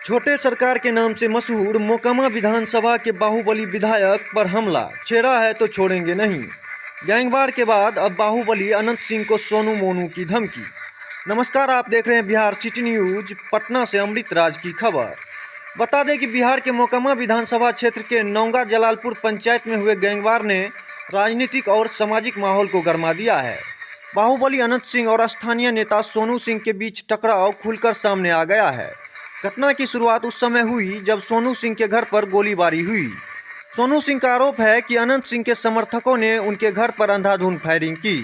छोटे सरकार के नाम से मशहूर मोकामा विधानसभा के बाहुबली विधायक पर हमला, छेड़ा है तो छोड़ेंगे नहीं। गैंगवार के बाद अब बाहुबली अनंत सिंह को सोनू मोनू की धमकी। नमस्कार, आप देख रहे हैं बिहार सिटी न्यूज। पटना से अमृत राज की खबर। बता दें कि बिहार के मोकामा विधानसभा क्षेत्र के नौंगा जलालपुर पंचायत में हुए गैंगवार ने राजनीतिक और सामाजिक माहौल को गरमा दिया है। बाहुबली अनंत सिंह और स्थानीय नेता सोनू सिंह के बीच टकराव खुलकर सामने आ गया है। घटना की शुरुआत उस समय हुई जब सोनू सिंह के घर पर गोलीबारी हुई। सोनू सिंह का आरोप है कि अनंत सिंह के समर्थकों ने उनके घर पर अंधाधुंध फायरिंग की।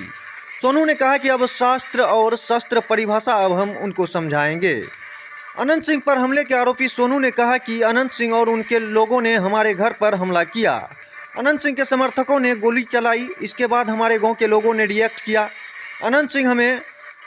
सोनू ने कहा कि अब शास्त्र और शस्त्र परिभाषा अब हम उनको समझाएंगे। अनंत सिंह पर हमले के आरोपी सोनू ने कहा कि अनंत सिंह और उनके लोगों ने हमारे घर पर हमला किया। अनंत सिंह के समर्थकों ने गोली चलाई, इसके बाद हमारे गांव के लोगों ने रिएक्ट किया। अनंत सिंह हमें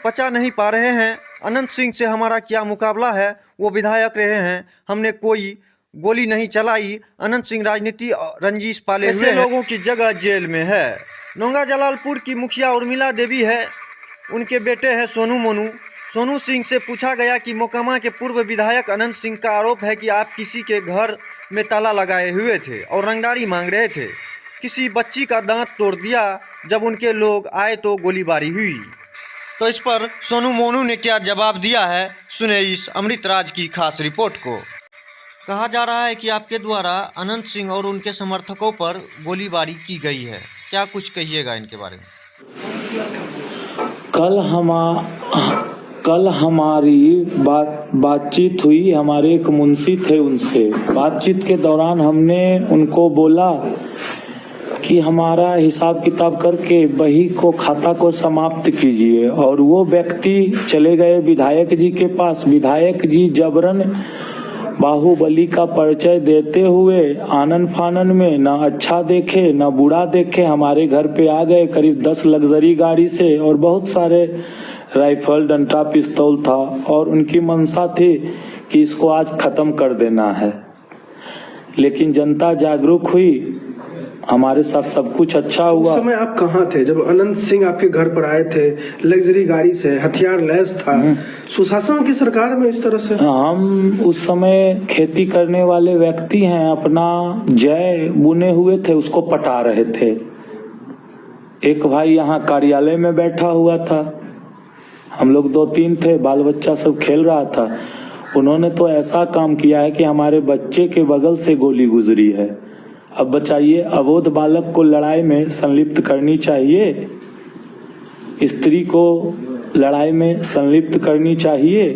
पचा नहीं पा रहे हैं। अनंत सिंह से हमारा क्या मुकाबला है, वो विधायक रहे हैं, हमने कोई गोली नहीं चलाई। अनंत सिंह राजनीति रंजिश पाले हुए लोगों की जगह जेल में है। नौंगा जलालपुर की मुखिया उर्मिला देवी है, उनके बेटे हैं सोनू मोनू। सोनू सिंह से पूछा गया कि मोकामा के पूर्व विधायक अनंत सिंह का आरोप है कि आप किसी के घर में ताला लगाए हुए थे और रंगदारी मांग रहे थे। किसी बच्ची का दांत तोड़ दिया, जब उनके लोग आए तो गोलीबारी हुई। तो इस पर सोनू मोनू ने क्या जवाब दिया है, सुने इस अमृत राज की खास रिपोर्ट को। कहा जा रहा है कि आपके द्वारा अनंत सिंह और उनके समर्थकों पर गोलीबारी की गई है, क्या कुछ कहिएगा इनके बारे में। कल हमारी बातचीत हुई, हमारे एक मुंशी थे, उनसे बातचीत के दौरान हमने उनको बोला कि हमारा हिसाब किताब करके बही को खाता को समाप्त कीजिए, और वो व्यक्ति चले गए विधायक जी के पास। विधायक जी जबरन बाहुबली का परिचय देते हुए आनन फानन में न अच्छा देखे न बुरा देखे हमारे घर पे आ गए। करीब 10 लग्जरी गाड़ी से और बहुत सारे राइफल, डंडा, पिस्तौल था, और उनकी मंशा थी कि इसको आज खत्म कर देना है। लेकिन जनता जागरूक हुई, हमारे साथ सब कुछ अच्छा हुआ। उस समय आप कहाँ थे जब अनंत सिंह आपके घर पर आए थे? लग्जरी गाड़ी से, हथियार लैस था। सुशासन की सरकार में इस तरह से हम उस समय खेती करने वाले व्यक्ति हैं, अपना जय बुने हुए थे, उसको पटा रहे थे। एक भाई यहाँ कार्यालय में बैठा हुआ था, हम लोग 2-3 थे, बाल बच्चा सब खेल रहा था। उन्होंने तो ऐसा काम किया है कि हमारे बच्चे के बगल से गोली गुजरी है। अब बताइए, अबोध बालक को लड़ाई में संलिप्त करनी चाहिए? स्त्री को लड़ाई में संलिप्त करनी चाहिए?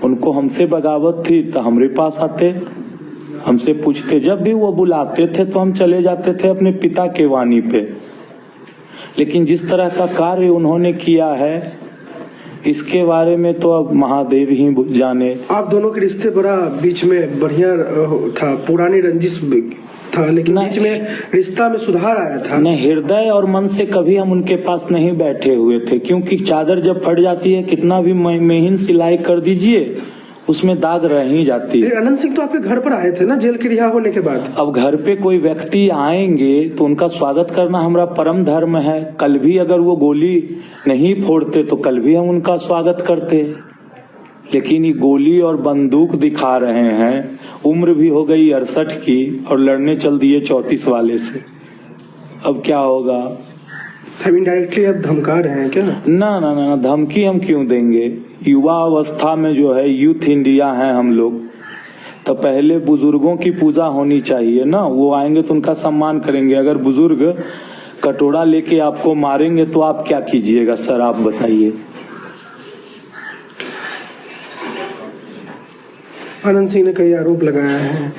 उनको हमसे बगावत थी तो हमारे पास आते, हमसे पूछते। जब भी वो बुलाते थे तो हम चले जाते थे अपने पिता के वाणी पे। लेकिन जिस तरह का कार्य उन्होंने किया है, इसके बारे में तो अब महादेव ही जाने। आप दोनों के रिश्ते बड़ा बीच में बढ़िया था, पुरानी रंजिश था, लेकिन बीच में रिश्ता में सुधार आया था। नहीं, हृदय और मन से कभी हम उनके पास नहीं बैठे हुए थे, क्योंकि चादर जब फट जाती है, कितना भी महीन सिलाई कर दीजिए, उसमें दाग रह ही जाती है। अनंत सिंह तो आपके घर पर आए थे ना, जेल के रिहा होने के बाद? अब घर पे कोई व्यक्ति आएंगे तो उनका स्वागत करना हमारा परम धर्म है। कल भी अगर वो गोली नहीं फोड़ते तो कल भी हम उनका स्वागत करते। लेकिन ये गोली और बंदूक दिखा रहे हैं, उम्र भी हो गई 68 की और लड़ने चल दिए 34 वाले से। अब क्या होगा? इनडायरेक्टली आप धमका रहे हैं क्या? ना ना ना, धमकी हम क्यों देंगे? युवा अवस्था में जो है, यूथ इंडिया है हम लोग, तो पहले बुजुर्गों की पूजा होनी चाहिए ना। वो आएंगे तो उनका सम्मान करेंगे। अगर बुजुर्ग कटोरा लेके आपको मारेंगे तो आप क्या कीजिएगा सर, आप बताइए। अनंत सिंह ने कई आरोप लगाया है,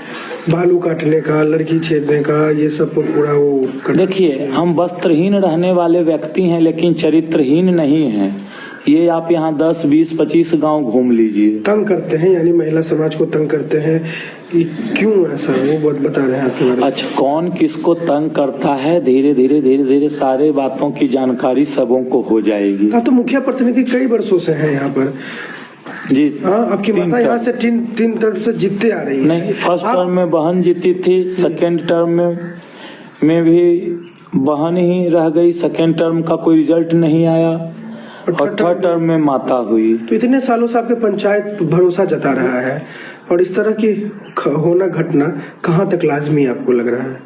बालू काटने का, लड़की छेदने का, ये सब पूरा वो। देखिए, हम वस्त्रहीन रहने वाले व्यक्ति हैं, लेकिन चरित्रहीन नहीं हैं। ये आप यहाँ 10, 20, 25 गांव घूम लीजिए। तंग करते हैं, यानी महिला समाज को तंग करते हैं, क्यों ऐसा वो बता रहे हैं आपके बारे में? अच्छा, कौन किसको तंग करता है, धीरे धीरे सारे बातों की जानकारी सबों को हो जाएगी। आप तो मुखिया प्रतिनिधि कई वर्षों से हैं यहाँ पर जी। हाँ, आपकी माता यहाँ से तीन टर्म से जीतते आ रही है। नहीं, फर्स्ट टर्म में बहन जीती थी, सेकेंड टर्म में भी बहन ही रह गई। सेकेंड टर्म का कोई रिजल्ट नहीं आया। और थर्ड टर्म में माता हुई। तो इतने सालों से आपके पंचायत भरोसा जता रहा है और इस तरह की होना घटना कहाँ तक लाजमी आपको लग रहा है?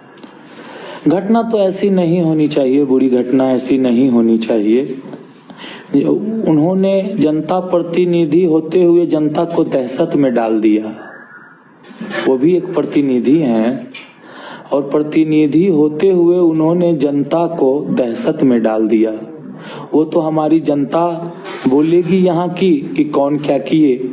घटना तो ऐसी नहीं होनी चाहिए, बुरी घटना ऐसी नहीं होनी चाहिए। उन्होंने जनता प्रतिनिधि होते हुए जनता को दहशत में डाल दिया। वो भी एक प्रतिनिधि हैं और प्रतिनिधि होते हुए उन्होंने जनता को दहशत में डाल दिया। वो तो हमारी जनता बोलेगी यहाँ की कि कौन क्या किए,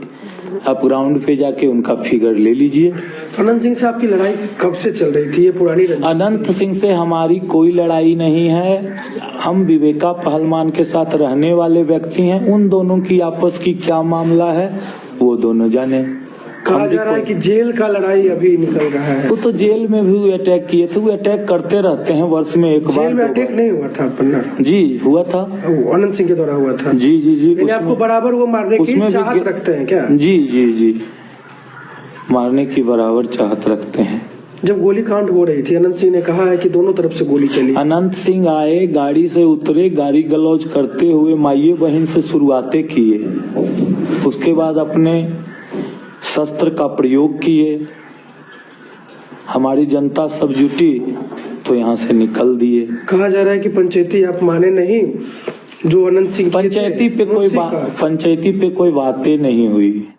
आप ग्राउंड पे जाके उनका फिगर ले लीजिए। अनंत सिंह से आपकी लड़ाई कब से चल रही थी? ये पुरानी रंजिश? अनंत सिंह से हमारी कोई लड़ाई नहीं है। हम विवेका पहलवान के साथ रहने वाले व्यक्ति हैं। उन दोनों की आपस की क्या मामला है वो दोनों जाने। कहा जा रहा है कि जेल का लड़ाई अभी निकल रहा है। वो तो जेल में भी अटैक किए थे। वो अटैक करते रहते हैं वर्ष में एक बार। जेल में अटैक नहीं हुआ था पन्ना? जी हुआ था, अनंत सिंह के द्वारा हुआ था। जी जी जी। यानी आपको बराबर वो मारने की चाहत रखते हैं क्या? जी जी जी, मारने की बराबर चाहत रखते हैं। जब गोली कांड हो रही थी अनंत सिंह ने कहा है कि दोनों तरफ से गोली चली। अनंत सिंह आए, गाड़ी से उतरे, गाली गलौज करते हुए माइये बहन से शुरुआतें किए, उसके बाद अपने शस्त्र का प्रयोग किए। हमारी जनता सब जुटी तो यहाँ से निकल दिए। कहा जा रहा है कि पंचायती आप माने नहीं, जो अनंत सिंह पंचायती पे कोई बातें नहीं हुई।